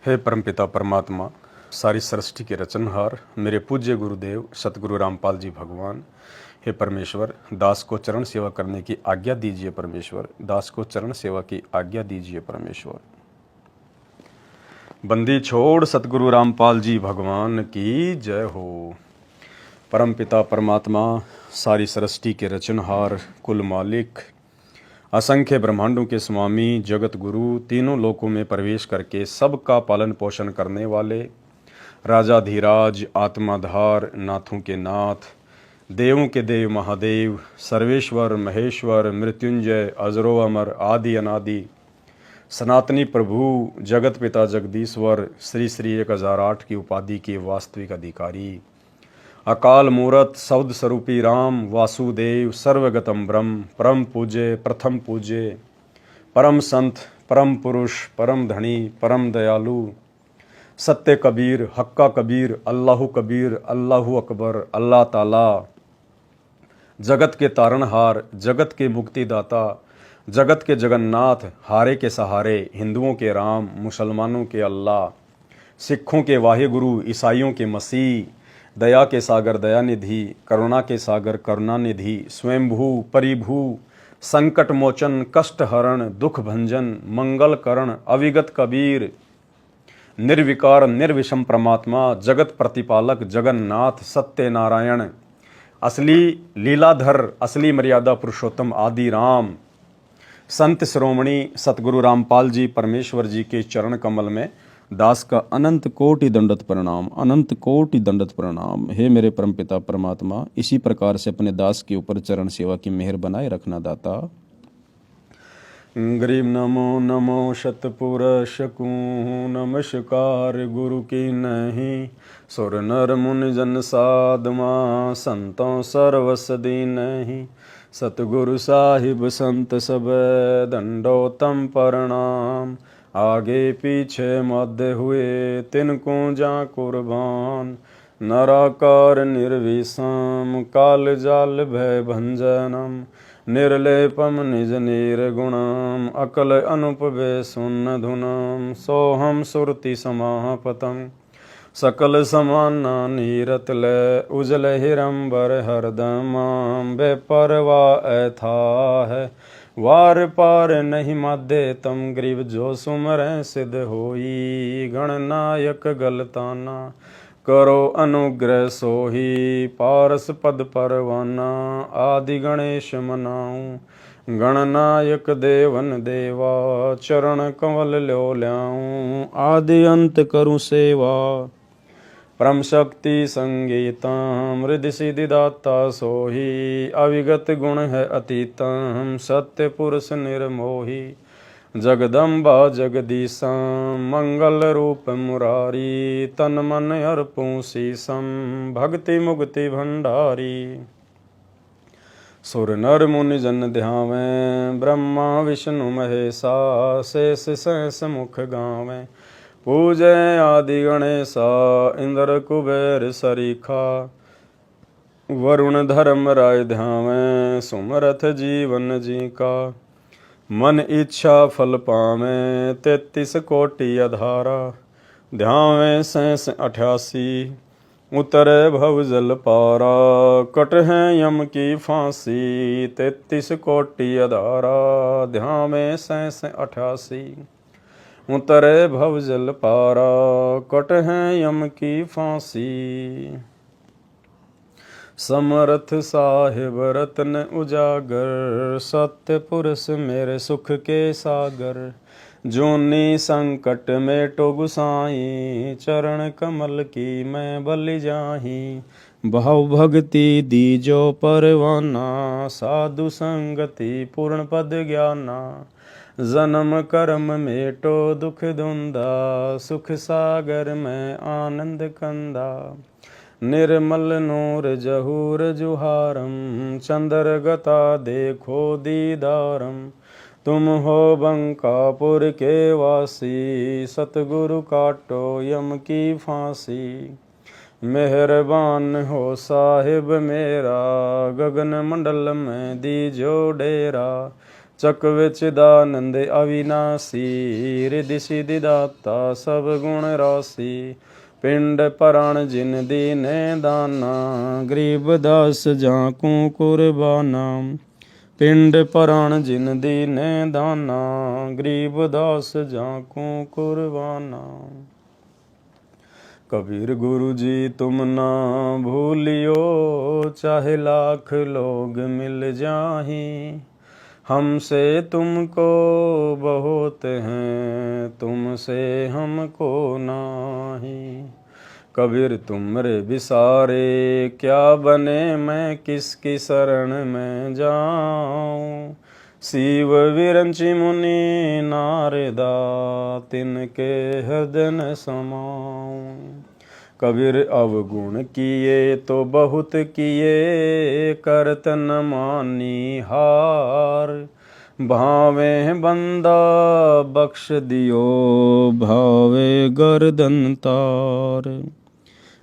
हे परमपिता परमात्मा, सारी सृष्टि के रचनहार, मेरे पूज्य गुरुदेव सतगुरु रामपाल जी भगवान, हे परमेश्वर, दास को चरण सेवा करने की आज्ञा दीजिए परमेश्वर, दास को चरण सेवा की आज्ञा दीजिए परमेश्वर। बंदी छोड़ सतगुरु रामपाल जी भगवान की जय हो। परमपिता परमात्मा, सारी सृष्टि के रचनहार, कुल मालिक, असंख्य ब्रह्मांडों के स्वामी, जगत गुरु, तीनों लोकों में प्रवेश करके सबका पालन पोषण करने वाले, राजाधिराज, आत्माधार, नाथों के नाथ, देवों के देव महादेव, सर्वेश्वर महेश्वर, मृत्युंजय, अजरो अमर, आदि अनादि, सनातनी प्रभु, जगत पिता जगदीश्वर, श्री श्री 1008 की उपाधि के वास्तविक अधिकारी, अकाल मूरत शब्द स्वरूपी राम, वासुदेव, सर्वगतम ब्रह्म, परम पूज्य, प्रथम पूज्य, परम संत, परम पुरुष, परम धनी, परम दयालु, सत्य कबीर, हक्का कबीर, अल्लाहु कबीर, अल्लाहु अकबर, अल्लाह ताला, जगत के तारणहार, जगत के मुक्तिदाता, जगत के जगन्नाथ, हारे के सहारे, हिंदुओं के राम, मुसलमानों के अल्लाह, सिखों के वाहिगुरु, ईसाइयों के मसीह, दया के सागर दयानिधि, करुणा के सागर करुणानिधि, स्वयंभू परिभू, संकट मोचन, कष्ट हरण, दुख भंजन, मंगल करण, अविगत कबीर, निर्विकार निर्विषम परमात्मा, जगत प्रतिपालक, जगन्नाथ, सत्य नारायण, असली लीलाधर, असली मर्यादा पुरुषोत्तम, आदि राम, संत श्रोमणी सतगुरु रामपाल जी परमेश्वर जी के चरण कमल में दास का अनंत कोटि दंडत प्रणाम, अनंत कोटि दंडत प्रणाम। हे मेरे परमपिता परमात्मा, इसी प्रकार से अपने दास के ऊपर चरण सेवा की मेहर बनाए रखना दाता। गरीब नमो नमो शतपुरुष को नमस्कार गुरु की नहीं, सुर नर मुनि जन साधमा, संतों सर्वस दी नहीं, सतगुरु साहिब संत सब दंडोतम प्रणाम, आगे पीछे मध्य हुए तिनको जा कुर्बान, नराकार निर्विषम, काल जाल भय भंजनम, निर्लेपम निज निर्गुणम, अकल अनुपवे सुन्न धुनम, सोहम सुरति समापतम, सकल समाना नीरत ले, उजल हिरंबर हरदमाम, बेपरवा ऐथा है, वार पार नहीं मादे तम, ग्रीव जो सुमर सिद्ध होई, गणनायक गलताना, करो अनुग्रह सोही, पारस पद परवाना, आदि गणेश मनाऊं, गणनायक देवन देवा, चरण कमल लो ल्याऊं, आदि अंत करूं सेवा, परम शक्ति संगीतम, रिद्धि सिद्धि दाता सोही, अविगत गुण है अतीतम, सत्य पुरुष निर्मोही, जगदम्बा जगदीशम, मंगल रूप मुरारी, तन मन अर्पूं शीसम, भक्ति मुक्ति भंडारी, सुर नर मुनि जन ध्यावें, ब्रह्मा विष्णु महेशा, शेष सहस मुख गावें, पूजय आदि गणेशा, इंद्र कुबेर सरीखा, वरुण धर्म राय ध्यावें, सुमरथ जीवन जी का, मन इच्छा फल पावें, 33 कोटि अधारा, ध्यावें शेष 88, उतरे भव जल पारा, कट है यम की फांसी, 33 कोटि अधारा, ध्यावें शेष 88, उतरे भव जल पारा, कट है यम की फांसी, समर्थ साहिब रत्न उजागर, सत्य पुरुष मेरे सुख के सागर, जूनी संकट में टो गुसाई, चरण कमल की मैं बलि जाही, भाव भक्ति दीजो परवाना, साधु संगति पूर्ण पद ज्ञाना, जन्म कर्म मेटो दुख धुंधा, सुख सागर में आनंद कंदा, निर्मल नूर जहूर जुहारम, चंद्र गता देखो दीदारम, तुम हो बंकापुर के वासी, सतगुरु काटो यम की फांसी, मेहरबान हो साहिब मेरा, गगन मंडल में दीजो डेरा, चक्र चिदानंद अविनाशी, रिद्धि सिद्धि दाता सब गुण राशि। पिंड पराण जिन दीन दाना, गरीब दास जाकू कुर्बाना। पिंड पराण जिन दीन दाना, गरीब दास जाकू कुर्बाना। कबीर गुरु जी तुम ना भूलियो, चाहे लाख लोग मिल जाही। हमसे तुमको बहुत हैं, तुमसे हमको नाही। कबीर तुमरे बिसारे क्या बने, मैं किसकी शरण में जाऊं। शिव विरंचि मुनि नारदा, तिनके हृदय न समाऊं। कबीर अवगुण किए तो बहुत किए, करत न मानी हार। भावे बंदा बख्श दियो, भावे गर्दन तार।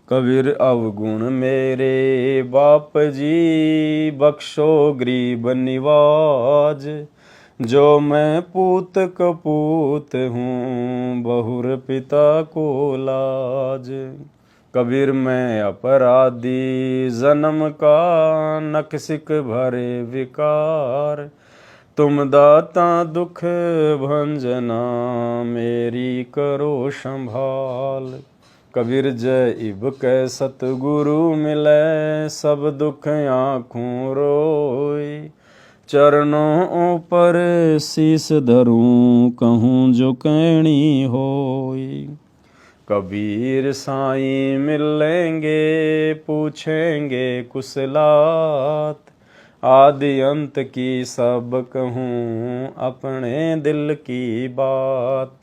कबीर अवगुण मेरे बाप जी, बख्शो गरीब निवाज। जो मैं पूत कपूत हूँ, बहुर पिता को लाज। कबीर मैं अपराधी जन्म का, नक्सिक भरे विकार। तुम दाता दुख भंजना, मेरी करो संभाल। कबीर जय इब कै सतगुरु मिलै, सब दुख आँखों रोई। चरणों पर शीस धरूं, कहूँ जो कहनी होई। कबीर साईं मिलेंगे, पूछेंगे कुशलात। आदि अंत की सब कहूँ, अपने दिल की बात।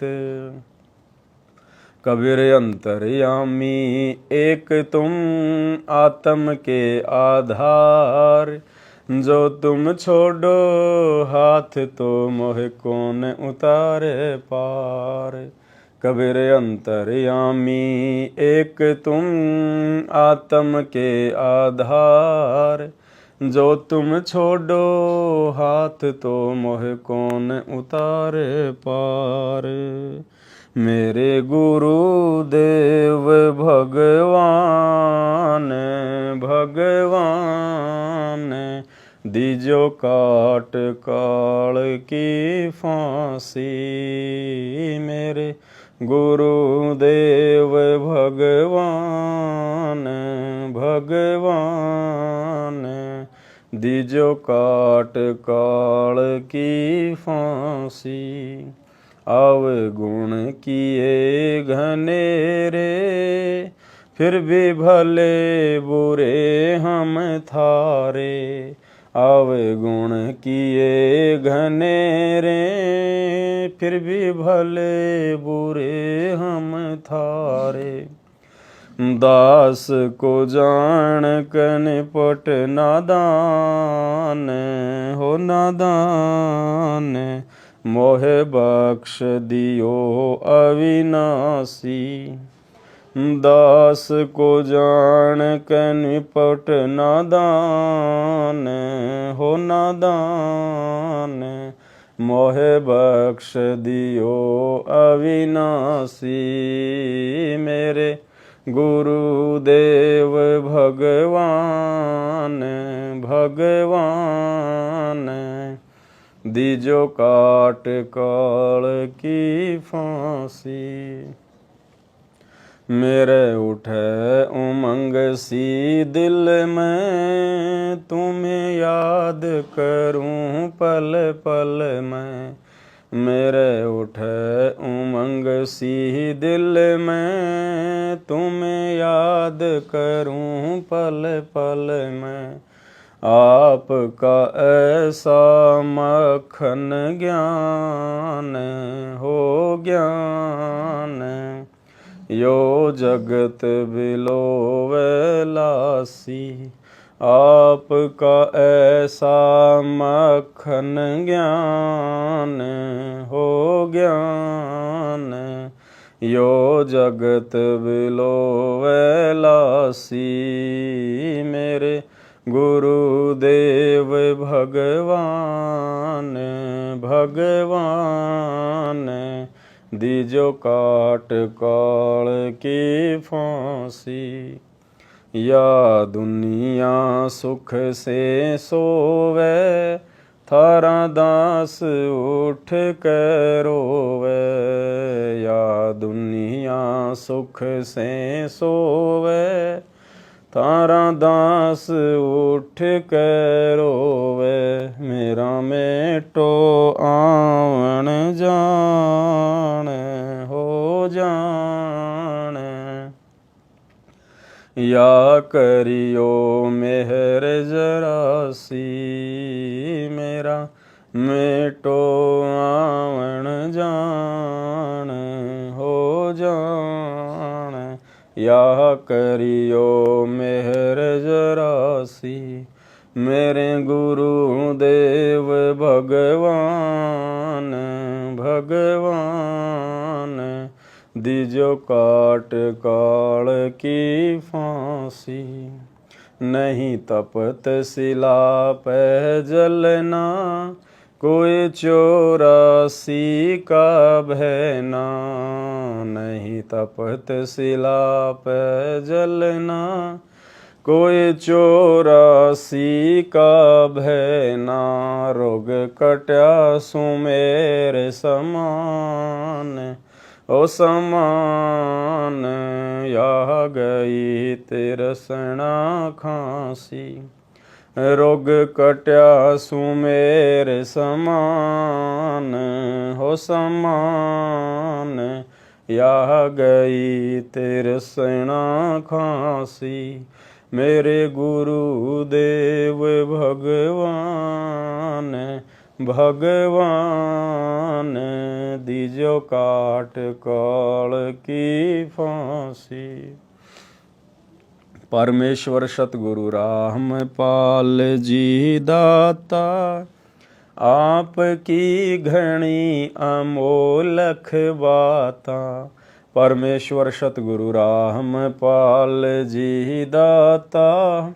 कबीर अंतर्यामी एक तुम, आत्म के आधार। जो तुम छोड़ो हाथ, तो मोह कौन उतारे पार। कबीर अंतर्यामी एक तुम, आत्म के आधार। जो तुम छोड़ो हाथ, तो मोह कौन उतारे पार। मेरे गुरुदेव भगवान, भगवान। दीजो काट काल की फांसी। मेरे गुरुदेव भगवान, भगवान। दीजो काट काल की फांसी। अवगुण किए घनेरे, फिर भी भले बुरे हम थारे। अवगुण किए घनेरे, फिर भी भले बुरे हम थारे। दास को जान क निपट नादान, हो नादान। मोह बख्श दियो अविनाशी। दास को जान क निपट नादान, हो नादान। मोह बख्श दियो अविनाशी। मेरे गुरुदेव भगवान, भगवान। दीजो काट काल की फांसी। मेरे उठे उमंग सी दिल में, तुम्हें याद करूं पल पल में। मेरे उठे उमंग सी दिल में, तुम्हें याद करूं पल पल में। आपका ऐसा मक्खन ज्ञान, हो ज्ञान। यो जगत बिलोवे लासी। आपका ऐसा मक्खन ज्ञान, हो ज्ञान। यो जगत बिलोवे लासी। मेरे गुरुदेव भगवान भगवान, दीजो काट काल की फांसी। या दुनिया सुख से सोवे, थारा दास उठ के रोवे। या दुनिया सुख से सोवे, थारा दास उठ के रोवे। मेरा मेटो आवन जान हो जान, या करियो मेहर जरासी। मेरा मेटो आवन जान हो जान, या करियो मेहर जरासी। मेरे गुरुदेव भगवान भगवान, दीजो काट काल की फांसी। नहीं तपत शिला पे जलना, कोई 84 का भैना। नहीं तपत शिला पे जलना, कोई 84 का भैना। रोग कट्या सुमेर समान ओ समान, या गई तिरसना खांसी। रोग कट्या सुमेर समान हो समान, या गई तिरसना खांसी। मेरे गुरुदेव भगवान भगवान, दीजो काट काल की फांसी। परमेश्वर सतगुरु रामपाल जी दाता, आपकी घनी अमोलख बाता। परमेश्वर सतगुरु रामपाल जी दाता,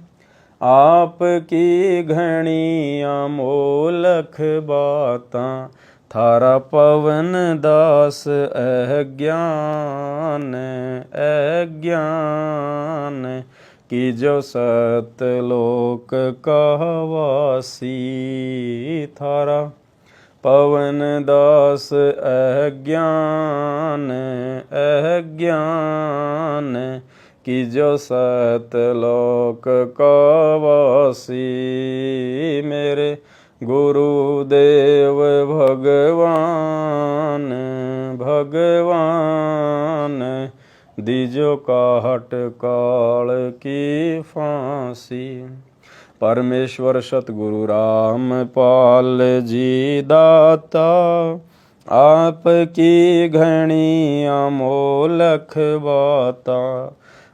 आपकी घनी अमोलख बाता। थारा पवन दास अज्ञान अज्ञान, की जो सतलोक कहवासी। थारा पवन दास अज्ञान अज्ञान, की जो सतलोक कहवासी। मेरे गुरुदेव भगवान भगवान, दीजो काट काल की फांसी। परमेश्वर सतगुरु रामपाल जी दाता, आपकी घनी अमोलख बाता।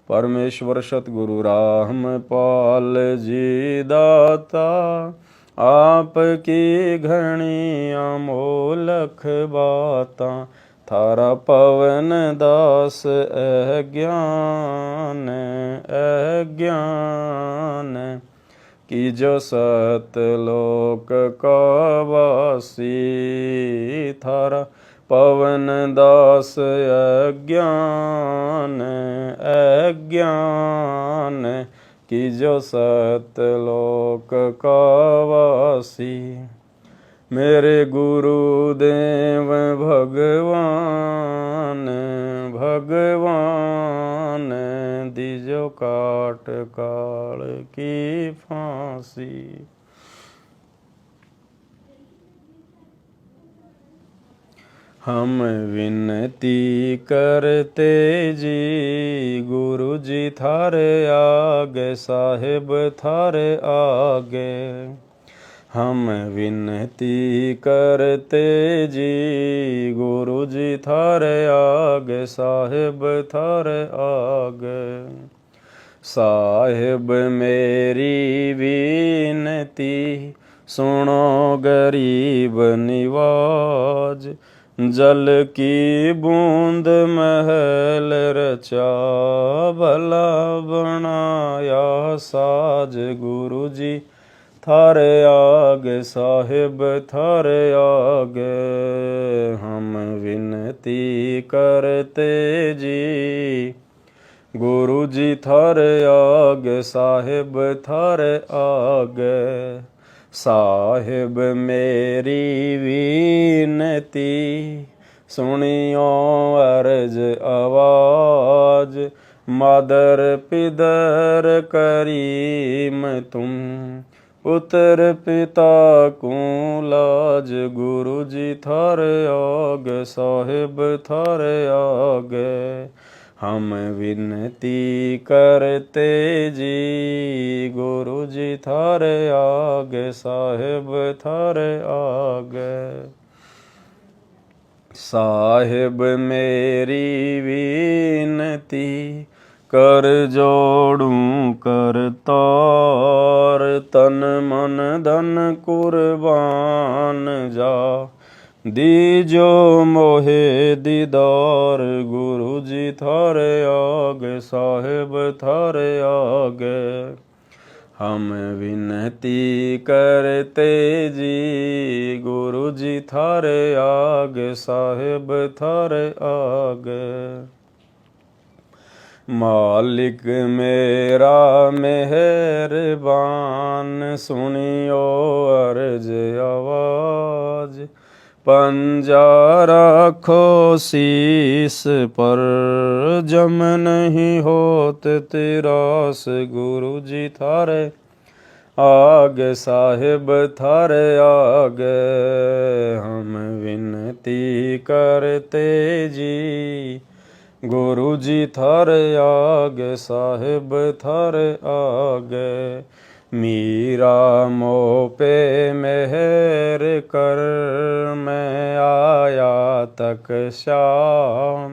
परमेश्वर सतगुरु रामपाल जी दाता, आपकी घनी अमोलख बाता। थारा पवन दास अज्ञान अज्ञान, की जो सतलोक कहवासी। थारा पवन दास अज्ञान अज्ञान, की जो सतलोक कहवासी। मेरे गुरुदेव भगवान भगवान, दीजो काट काल की फांसी। हम विनती करते जी, गुरु जी थारे आगे, साहिब थारे आगे। हम विनती करते जी, गुरु जी थारे आगे, साहिब थारे आगे। साहिब मेरी विनती सुनो गरीब निवाज, जल की बूंद महल रचा, भला बनाया साज गुरु जी थारे आगे साहिब थारे आगे। हम विनती करते जी गुरु जी थारे आगे साहिब थारे आगे। साहिब मेरी विनती सुनियो अर्ज आवाज, मादर पिदर करीम तुम, पुत्र पिता को लाज। गुरु जी थारे आगे साहिब थारे आगे। हम विनती करते जी गुरु जी थारे आगे साहिब थारे आगे। साहिब मेरी विनती कर जोड़ूं करतार, तन मन धन कुर्बान जा, दीजो मोहे दीदार। गुरु जी थारे आगे साहिब थारे आगे। हम विनती करते जी गुरु जी थारे आगे साहिब थारे आगे। मालिक मेरा मेहरबान सुनियो अर्ज आवाज, पंजा रखो शीस पर जम नहीं होत तिरास। गुरु जी थारे आगे साहिब थारे आगे। हम विनती करते जी गुरु जी थारे आगे साहिब थारे आगे। मीरा मोह पे मेहर कर, मैं आया तक श्याम,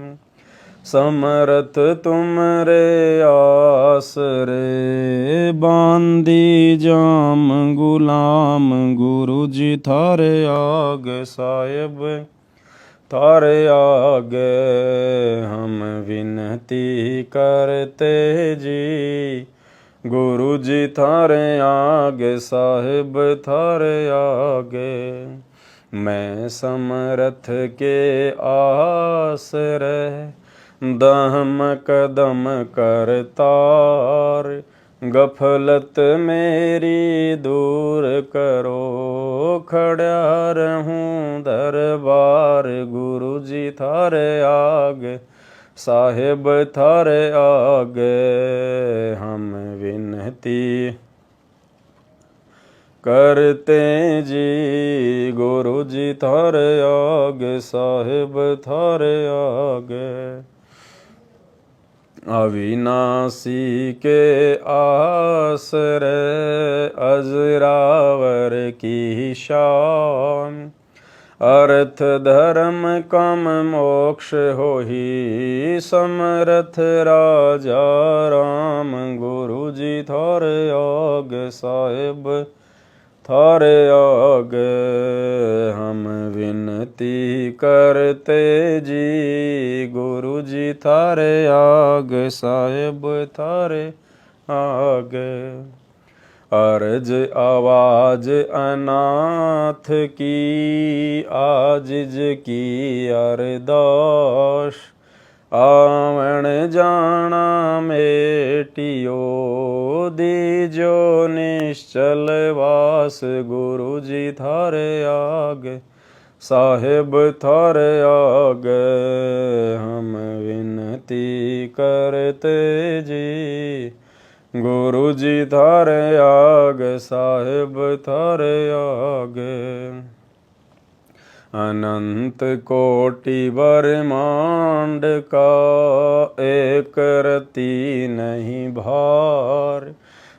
समरथ तुमरे आसरे, बांदी जाम गुलाम। गुरु जी थारे आगे साहिब थारे आगे। हम विनती करते जी गुरु जी थारे आगे साहिब थारे आगे। मैं समरथ के आसरे, दम कदम करतार, गफलत मेरी दूर करो, खड़ा रहूं दरबार। गुरु जी थारे आगे साहिब थारे आगे। हम विनती करते जी गुरु जी थारे आगे साहिब थारे आगे। अविनाशी के आसरे, अजरावर की शान, अर्थ धर्म काम मोक्ष होहि, समरथ राजा राम। गुरु जी थारे आगे साहिब थारे आगे। हम विनती करते जी गुरु जी थारे आगे साहिब थारे आगे। अर्ज आवाज अनाथ की, आजिज की अरदास, आवण जाना मेटियो, दीजो निश्चल वास। गुरु जी थारे आगे साहिब थारे आगे। हम विनती करते जी गुरु जी थारे आगे साहिब थारे आगे। अनंत कोटि ब्रह्मांड का, एक रति नहीं भार,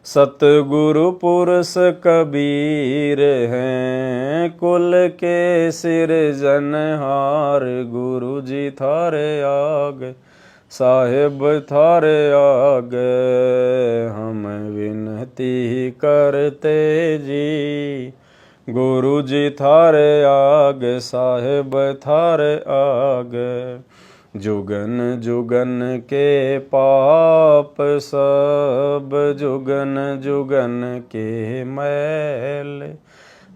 सतगुरु पुरुष कबीर हैं, कुल के सिरजनहार। गुरु जी थारे आगे साहिब थारे आगे। हम विनती करते जी गुरु जी थारे आगे साहेब थारे आगे, जुगन जुगन के पाप सब, जुगन जुगन के मैल,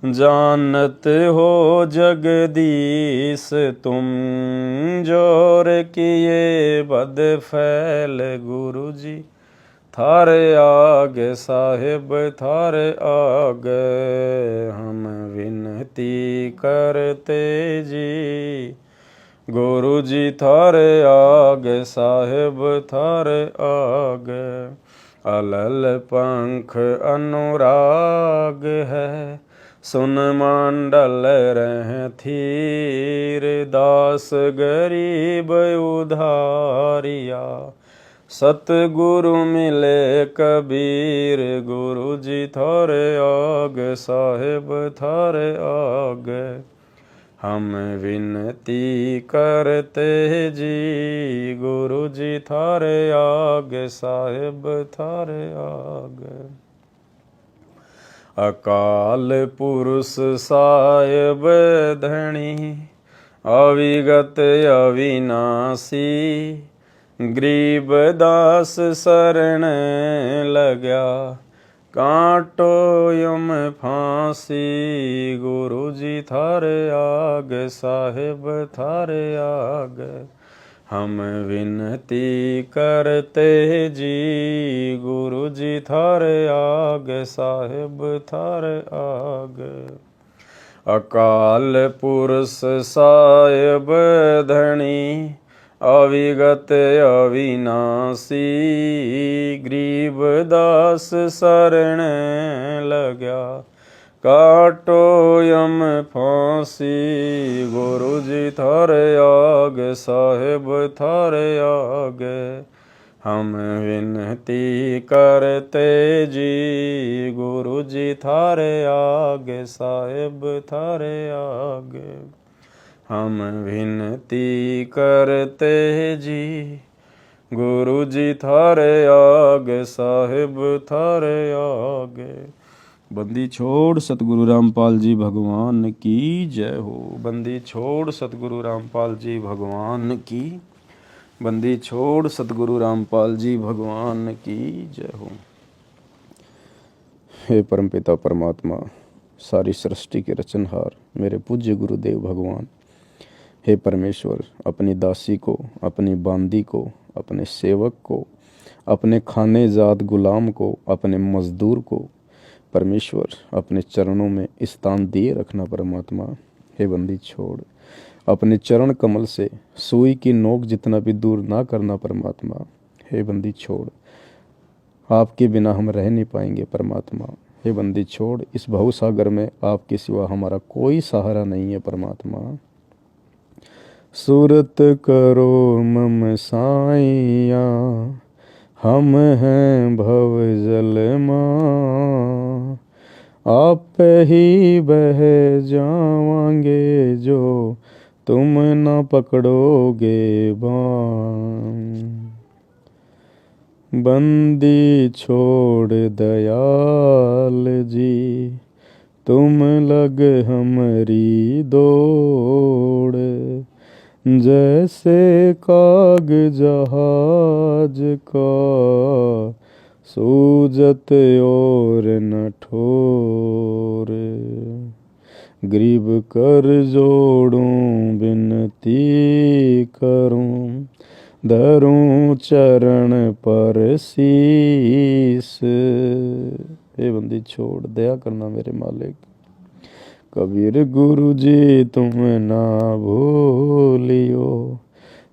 जानत हो जगदीश तुम, जोर किए बद फैल। गुरु जी थारे आगे साहेब थारे आगे, हम विनती करते जी। गुरु जी थारे आगे साहेब थारे आगे, अलल पंख अनुराग है, सुन मंडल रह थीर। दास गरीब उधारिया, सतगुरु मिले कबीर। गुरु जी थारे आगे साहेब थारे आगे, हम विनती करते जी। गुरु जी थारे आगे साहेब थारे आगे, अकाल पुरुष साहेब धनी, अविगत अविनाशी। गरीब दास शरण लग्या, कांटो यम फांसी। गुरु जी थारे आगे साहेब थारे आगे, हम विनती करते जी। गुरु जी थारे आगे साहेब थारे आगे, अकाल पुरुष साहेब धनी, अविगत अविनाशी। गरीब दास शरण लग्या, काटो यम फांसी। गुरु जी थारे आगे साहेब थारे आगे, हम विनती करते जी। गुरु जी थारे आगे साहेब थारे आगे, हम विनती करते जी। गुरु जी थारे आगे साहेब थारे आगे। बंदी छोड़ सतगुरु रामपाल जी भगवान की जय हो। बंदी छोड़ सतगुरु रामपाल जी भगवान की, बंदी छोड़ सतगुरु रामपाल जी भगवान की जय हो। हे परमपिता परमात्मा, सारी सृष्टि के रचनहार मेरे पूज्य गुरुदेव भगवान, हे परमेश्वर, अपनी दासी को, अपनी बांदी को, अपने सेवक को, अपने खाने जात गुलाम को, अपने मजदूर को परमेश्वर अपने चरणों में स्थान दिए रखना परमात्मा। हे बंदी छोड़, अपने चरण कमल से सुई की नोक जितना भी दूर ना करना परमात्मा। हे बंदी छोड़, आपके बिना हम रह नहीं पाएंगे परमात्मा। हे बंदी छोड़, इस भवसागर में आपके सिवा हमारा कोई सहारा नहीं है परमात्मा। सूरत करो मम साइया, हम हैं भव जल मां। आप ही बह जावांगे जो तुम न पकड़ोगे बाण। बंदी छोड़ दयाल जी, तुम लग हमरी दौड़। जैसे काग जहाज का सूजत और न ठोर। गरीब कर जोड़ूं बिनती करूं, धरूं चरण पर शीस। हे बंदी छोड़, दया करना मेरे मालिक। कबीर गुरु जी तुम ना भूलियो,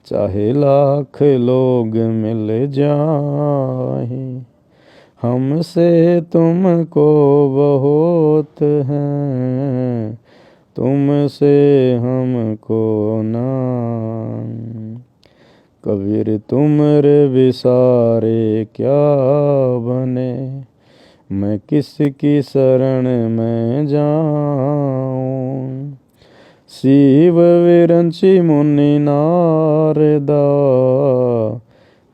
चाहे लाख लोग मिल जाए। हमसे तुमको बहुत हैं, तुमसे हमको ना। कबीर तुमरे विसारे क्या बने, मैं किसकी शरण में जाऊं। शिव विरंची मुनि नारदा,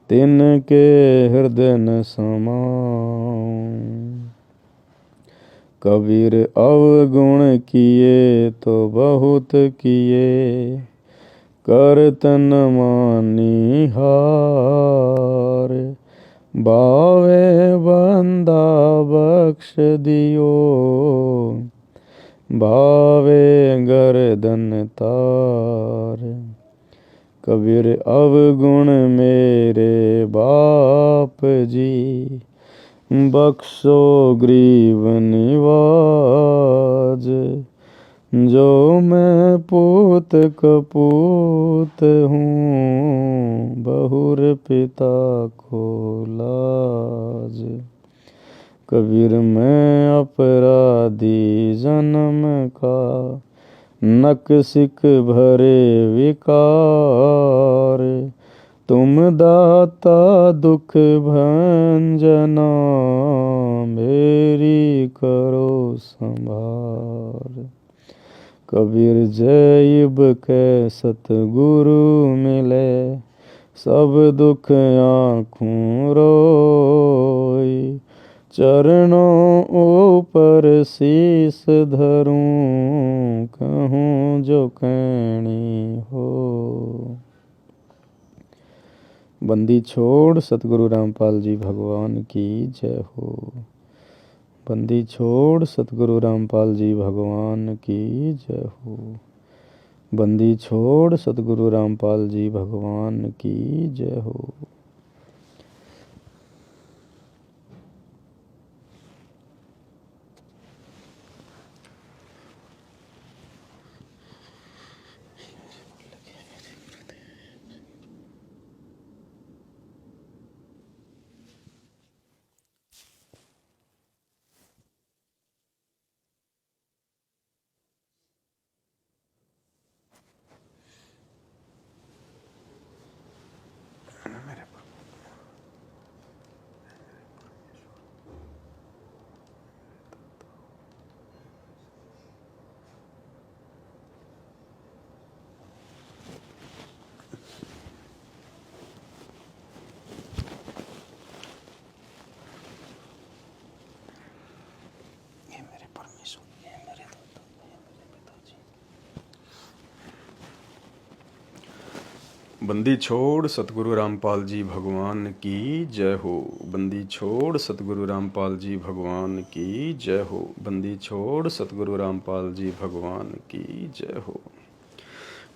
तिनके हृदय न समाऊं। कबीर अवगुण किए तो बहुत किए, करतन मानी हार। बावे बंदा बख्श दियो, भावे गर्दन तार। कबीर अवगुण मेरे बाप जी, बख्शो ग्रीव निवाज। जो मैं पूत कपूत हूँ, बहुर पिता को लाज। कबीर मैं अपराधी जन्म का, नकसिक भरे विकार। तुम दाता दुख भंजना, मेरी करो संभार। कबीर जैब के सतगुरु मिले, सब दुख आँखों रोई। चरणों ऊपर शीस धरूं, कहूँ जो कहनी हो। बंदी छोड़ सतगुरु रामपाल जी भगवान की जय हो। बंदी छोड़ सतगुरु रामपाल जी भगवान की जय हो। बंदी छोड़ सतगुरु रामपाल जी भगवान की जय हो। बंदी छोड़ सतगुरु रामपाल जी भगवान की जय हो। बंदी छोड़ सतगुरु रामपाल जी भगवान की जय हो। बंदी छोड़ सतगुरु रामपाल जी भगवान की जय हो।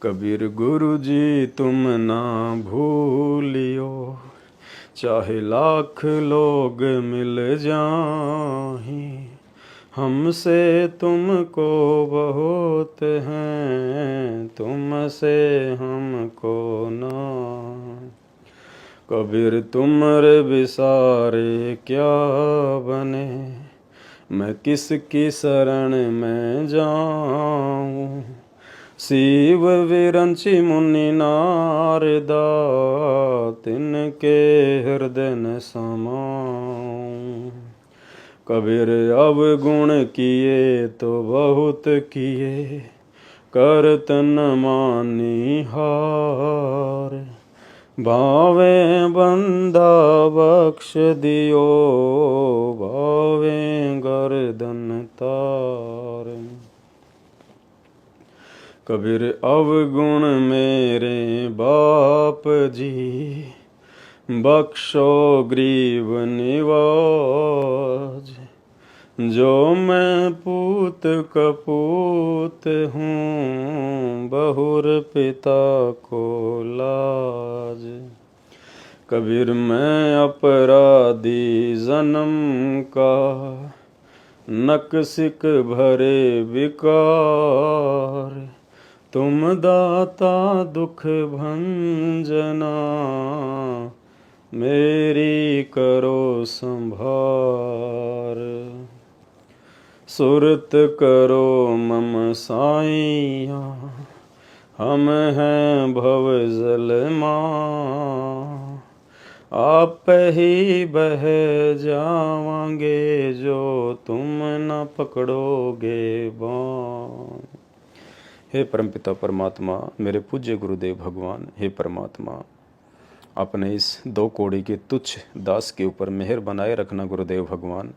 कबीर गुरु जी तुम ना भूलियो, चाहे लाख लोग मिल जाहीं। हमसे तुमको बहुत हैं, तुमसे हमको ना। कबीर तुमरे विसारे क्या बने, मैं किसकी शरण में जाऊँ। शिव विरंचि मुनि नारदा, तिनके हृदय न समाऊँ। कबीर अवगुण किए तो बहुत किए, करतन मानी हार। भावे बंदा बख्श दियो, भावे गर्दन तार। कबीर अवगुण मेरे बाप जी, बख्शो ग्रीव निवाज। जो मैं पूत कपूत हूँ, बहुर पिता को लाज। कबीर मैं अपराधी जन्म का, नकसिक भरे विकार। तुम दाता दुख भंजना, मेरी करो संभार। सुरत करो मम साइया, हम हैं भव जल माँ। आप ही बह जावांगे, जो तुम न पकड़ोगे बाँ। हे परमपिता परमात्मा, मेरे पूज्य गुरुदेव भगवान, हे परमात्मा, अपने इस दो कौड़ी के तुच्छ दास के ऊपर मेहर बनाए रखना गुरुदेव भगवान।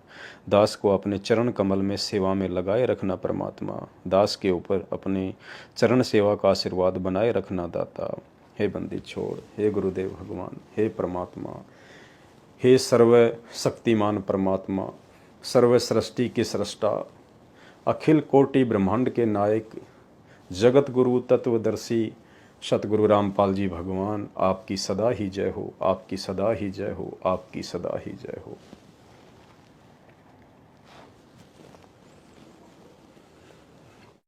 दास को अपने चरण कमल में सेवा में लगाए रखना परमात्मा। दास के ऊपर अपने चरण सेवा का आशीर्वाद बनाए रखना दाता। हे बंदी छोड़, हे गुरुदेव भगवान, हे परमात्मा, हे सर्व शक्तिमान परमात्मा, सर्व सृष्टि के सृष्टा, अखिल कोटि ब्रह्मांड के नायक, जगत गुरु तत्वदर्शी सतगुरु रामपाल जी भगवान, आपकी सदा ही जय हो, आपकी सदा ही जय हो, आपकी सदा ही जय हो।